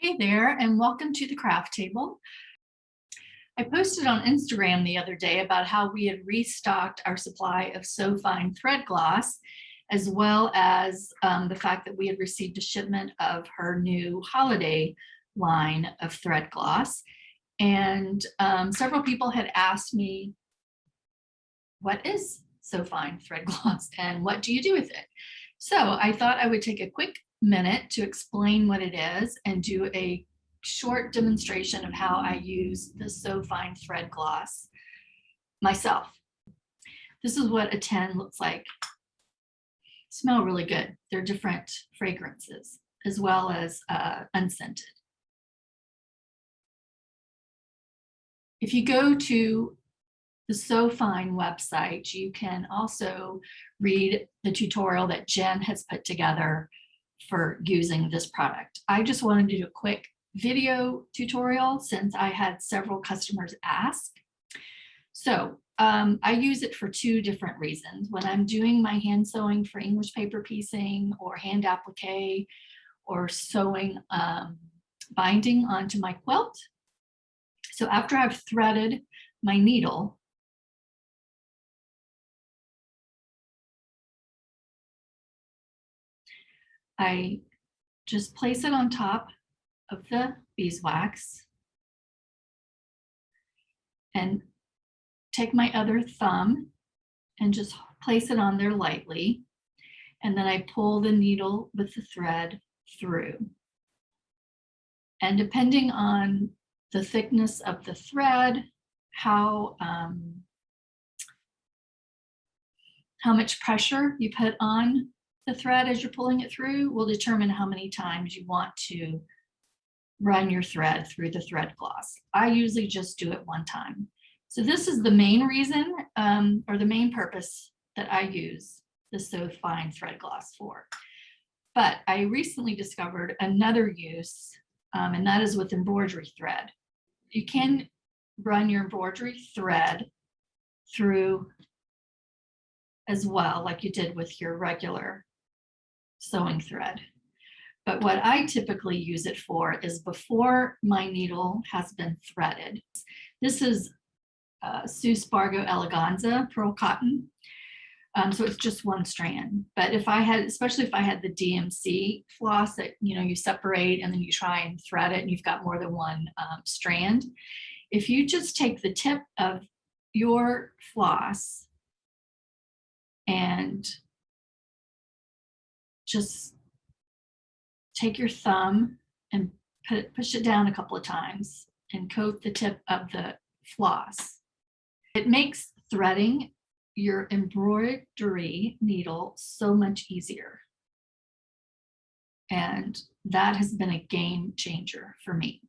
Hey there, and welcome to the craft table. I posted on Instagram the other day about how we had restocked our supply of So Fine thread gloss, as well as the fact that we had received a shipment of her new holiday line of thread gloss. And several people had asked me, what is So Fine thread gloss and what do you do with it? So I thought I would take a quick minute to explain what it is and do a short demonstration of how I use the So Fine thread gloss myself. This is what a 10 looks like. Smell really good. They're different fragrances as well as unscented. If you go to the So Fine website, you can also read the tutorial that Jen has put together for using this product. I just wanted to do a quick video tutorial since I had several customers ask. So I use it for two different reasons. When I'm doing my hand sewing for English paper piecing or hand applique or sewing binding onto my quilt. So after I've threaded my needle, I just place it on top of the beeswax and take my other thumb and just place it on there lightly. And then I pull the needle with the thread through. And depending on the thickness of the thread, how much pressure you put on the thread as you're pulling it through will determine how many times you want to run your thread through the thread gloss. I usually just do it one time. So this is the main reason or the main purpose that I use the So Fine thread gloss for. But I recently discovered another use, and that is with embroidery thread. You can run your embroidery thread through as well, like you did with your regular sewing thread. But what I typically use it for is before my needle has been threaded. This is Sue Spargo Eleganza pearl cotton. So it's just one strand. But if I had, especially if I had the DMC floss that you separate and then you try and thread it and you've got more than one strand, if you just take the tip of your floss and just take your thumb and push it down a couple of times and coat the tip of the floss. It makes threading your embroidery needle so much easier. And that has been a game changer for me.